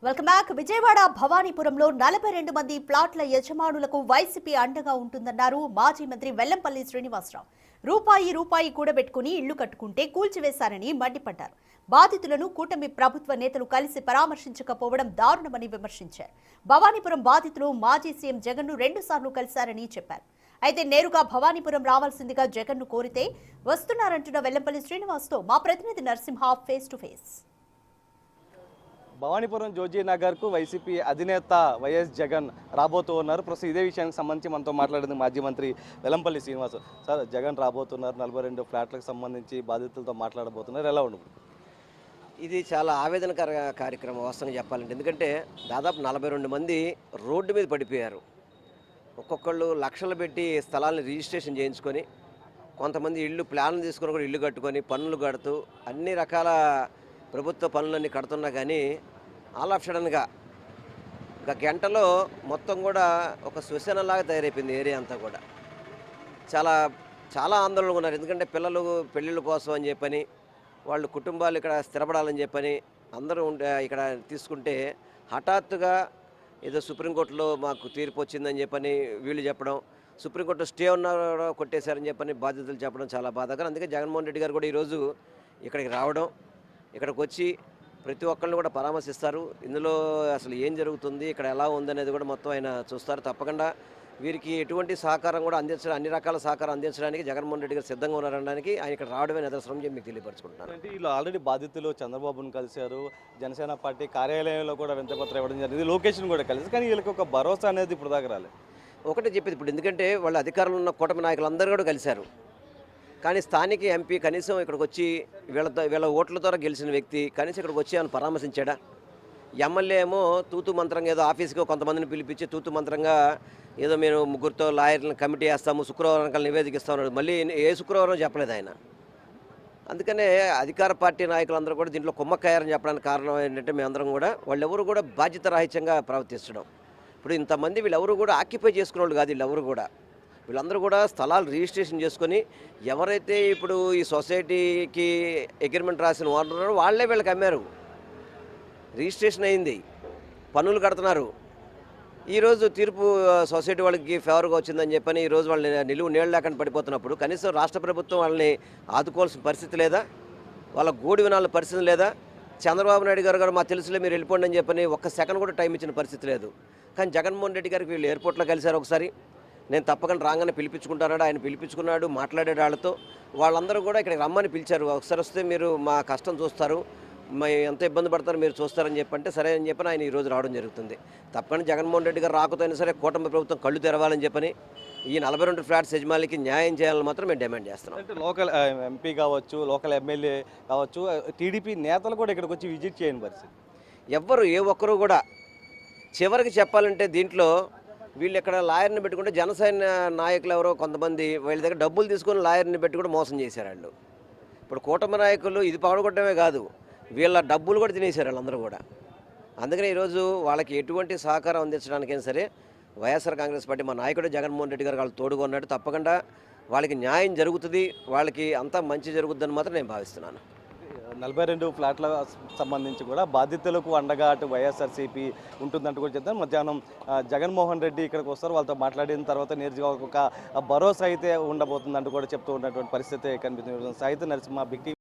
Welcome back. Vijayawada భవానీపురంలో 42 మంది ప్లాట్ల యజమానులకు వైసీపీ అండగా ఉంటుందన్నారు మాజీ మంత్రి వెల్లంపల్లి శ్రీనివాసరావు. రూపాయి కూడబెట్టుకుని ఇళ్లు కట్టుకుంటే కూల్చివేశారని మండిపడ్డారు. బాధితులను కూటమి ప్రభుత్వ నేతలు కలిసి పరామర్శించకపోవడం దారుణమని విమర్శించారు. భవానీపురం బాధితులు మాజీ సీఎం జగన్ను 2 సార్లు కలిశారని చెప్పారు. అయితే నేరుగా భవానీపురం రావాల్సిందిగా జగన్ను కోరితే వస్తున్నారంటున్న వెల్లంపల్లి శ్రీనివాస్తో మా ప్రతినిధి Narasimha face to face. Bhavanipuram Joji నగర్కు వైసీపీ అధినేత వైఎస్ జగన్ రాబోతూ ఉన్నారు. ప్రస్తుతం ఇదే విషయానికి సంబంధించి మనతో మాట్లాడింది మాజీ మంత్రి వెల్లంపల్లి శ్రీనివాస్. సార్, జగన్ రాబోతున్నారు, 42 ఫ్లాట్లకు సంబంధించి బాధితులతో మాట్లాడబోతున్నారు, ఎలా ఉండదు? ఇది చాలా ఆవేదనకర కార్యక్రమం వాస్తవంగా చెప్పాలంటే. ఎందుకంటే దాదాపు 42 మంది రోడ్డు మీద పడిపోయారు. ఒక్కొక్కళ్ళు లక్షలు పెట్టి స్థలాలను రిజిస్ట్రేషన్ చేయించుకొని, కొంతమంది ఇళ్ళు ప్లాన్లు తీసుకొని కూడా ఇల్లు కట్టుకొని పన్నులు కడుతూ అన్ని రకాల ప్రభుత్వ పనులన్నీ కడుతున్నా కానీ ఆల్ ఆఫ్ సడన్గా ఒక గంటలో మొత్తం కూడా ఒక శ్మశానంలాగా తయారైపోయింది ఏరియా అంతా కూడా. చాలా చాలా ఆందోళనగా ఉన్నారు. ఎందుకంటే పిల్లలు పెళ్ళిళ్ళ కోసం అని చెప్పని, వాళ్ళు కుటుంబాలు ఇక్కడ స్థిరపడాలని చెప్పని అందరూ ఇక్కడ తీసుకుంటే హఠాత్తుగా ఏదో సుప్రీంకోర్టులో మాకు తీర్పు వచ్చిందని చెప్పని వీళ్ళు చెప్పడం, సుప్రీంకోర్టులో స్టే ఉన్నారో కొట్టేశారని చెప్పని బాధ్యతలు చెప్పడం చాలా బాధాకరం. అందుకే జగన్మోహన్ రెడ్డి గారు కూడా ఈరోజు ఇక్కడికి రావడం, ఇక్కడికి వచ్చి ప్రతి ఒక్కరిని కూడా పరామర్శిస్తారు. ఇందులో అసలు ఏం జరుగుతుంది, ఇక్కడ ఎలా ఉందనేది కూడా మొత్తం ఆయన చూస్తారు. తప్పకుండా వీరికి ఎటువంటి సహకారం కూడా అందించడం, అన్ని రకాల సహకారం అందించడానికి జగన్మోహన్ రెడ్డి గారు సిద్ధంగా ఉన్నారనడానికి ఆయన ఇక్కడ రావడమే నిదర్శనం చెప్పి మీకు తెలియపరుచుకుంటున్నాను. అంటే వీళ్ళు ఆల్రెడీ బాధితులు చంద్రబాబును కలిశారు, జనసేన పార్టీ కార్యాలయంలో కూడా వినతిపత్రం ఇవ్వడం జరిగింది, లొకేషన్ కూడా కలిసి, కానీ వీళ్ళకి ఒక భరోసా అనేది ఇప్పుడు దాకా రాలేదు. ఒకటే చెప్పేది ఇప్పుడు, ఎందుకంటే వాళ్ళు అధికారంలో ఉన్న కూటమి నాయకులందరూ కూడా కలిశారు. కానీ స్థానిక ఎంపీ కనీసం ఇక్కడికి వచ్చి వీళ్ళ ఓట్ల ద్వారా గెలిచిన వ్యక్తి కనీసం ఇక్కడికి వచ్చి ఆయన పరామర్శించాడా? ఎమ్మెల్యే ఏమో తూతు మంత్రంగా ఏదో ఆఫీస్కి కొంతమందిని పిలిపించి తూతు మంత్రంగా ఏదో మేము ముగ్గురితో లాయర్లను కమిటీ వేస్తాము, శుక్రవారం కల్లా నివేదిక ఇస్తామన్నాడు. మళ్ళీ ఏ శుక్రవారం చెప్పలేదు ఆయన. అందుకనే అధికార పార్టీ నాయకులందరూ కూడా దీంట్లో కుమ్మక్కయ్యారని చెప్పడానికి కారణం ఏంటంటే మేమందరం కూడా వాళ్ళెవరు కూడా బాధ్యత రాహిత్యంగా ప్రవర్తించడం. ఇప్పుడు ఇంతమంది వీళ్ళెవరు కూడా ఆక్యుపై చేసుకునే వాళ్ళు కాదు. వీళ్ళందరూ కూడా స్థలాలు రిజిస్ట్రేషన్ చేసుకొని ఎవరైతే ఇప్పుడు ఈ సొసైటీకి అగ్రిమెంట్ రాసిన ఓనర్ వాళ్ళే వీళ్ళకి అమ్మారు. రిజిస్ట్రేషన్ అయింది, పన్నులు కడుతున్నారు. ఈరోజు తీర్పు సొసైటీ వాళ్ళకి ఫేవర్గా వచ్చిందని చెప్పని ఈరోజు వాళ్ళని నిలువు నీళ్ళు లేకుండా పడిపోతున్నప్పుడు కనీసం రాష్ట్ర ప్రభుత్వం వాళ్ళని ఆదుకోవాల్సిన పరిస్థితి లేదా? వాళ్ళ గోడు వినాలని పరిస్థితి లేదా? చంద్రబాబు నాయుడు గారు మాకు తెలుసులే మీరు వెళ్ళిపోండి అని చెప్పని ఒక్క సెకండ్ కూడా టైం ఇచ్చిన పరిస్థితి లేదు. కానీ జగన్మోహన్ రెడ్డి గారికి వీళ్ళు ఎయిర్పోర్ట్లో కలిశారు ఒకసారి. నేను తప్పకుండా రాగానే పిలిపించుకుంటాడు, ఆయన పిలిపించుకున్నాడు, మాట్లాడాడు వాళ్ళతో. వాళ్ళందరూ కూడా ఇక్కడికి రమ్మని పిలిచారు. ఒకసారి వస్తే మీరు మా కష్టం చూస్తారు, ఎంత ఇబ్బంది పడతారో మీరు చూస్తారని చెప్పంటే సరే అని చెప్పని ఆయన ఈరోజు రావడం జరుగుతుంది. తప్పకుండా జగన్మోహన్ రెడ్డి గారు రాకపోయినా సరే కూటమి ప్రభుత్వం కళ్ళు తెరవాలని చెప్పని ఈ 42 ఫ్లాట్స్ యజమానికి న్యాయం చేయాలని మాత్రం మేము డిమాండ్ చేస్తున్నాం. అంటే లోకల్ ఎంపీ కావచ్చు, లోకల్ ఎమ్మెల్యే కావచ్చు, టీడీపీ నేతలు కూడా ఇక్కడికి వచ్చి విజిట్ చేయని పరిస్థితి. ఎవ్వరు ఏ ఒక్కరు కూడా చివరికి చెప్పాలంటే దీంట్లో వీళ్ళు ఇక్కడ లాయర్ని పెట్టుకుంటే జనసేన నాయకులు ఎవరో కొంతమంది వీళ్ళ దగ్గర డబ్బులు తీసుకొని లాయర్ని పెట్టి కూడా మోసం చేశారు వాళ్ళు. ఇప్పుడు కూటమి నాయకులు ఇది పగడగొట్టడమే కాదు, వీళ్ళ డబ్బులు కూడా తినేశారు వాళ్ళందరూ కూడా. అందుకని ఈరోజు వాళ్ళకి ఎటువంటి సహకారం అందించడానికైనా సరే వైఎస్ఆర్ కాంగ్రెస్ పార్టీ మా నాయకుడు జగన్మోహన్ రెడ్డి గారు వాళ్ళు తోడుగా ఉన్నాడు. తప్పకుండా వాళ్ళకి న్యాయం జరుగుతుంది, వాళ్ళకి అంతా మంచి జరుగుతుందని మాత్రం నేను భావిస్తున్నాను. 42 ఫ్లాట్ల సంబంధించి కూడా బాధితులకు అండగా అటు వైఎస్ఆర్సీపీ ఉంటుందంటూ కూడా చెప్తాను. మధ్యాహ్నం జగన్మోహన్ రెడ్డి ఇక్కడికి వస్తారు, వాళ్ళతో మాట్లాడిన తర్వాత నేరుగా ఒక భరోసా అయితే ఉండబోతుందంటూ కూడా చెప్తూ ఉన్నటువంటి పరిస్థితి కనిపిస్తుంది. సాహిత్య నరసింహ, బిగ్ టీవీ.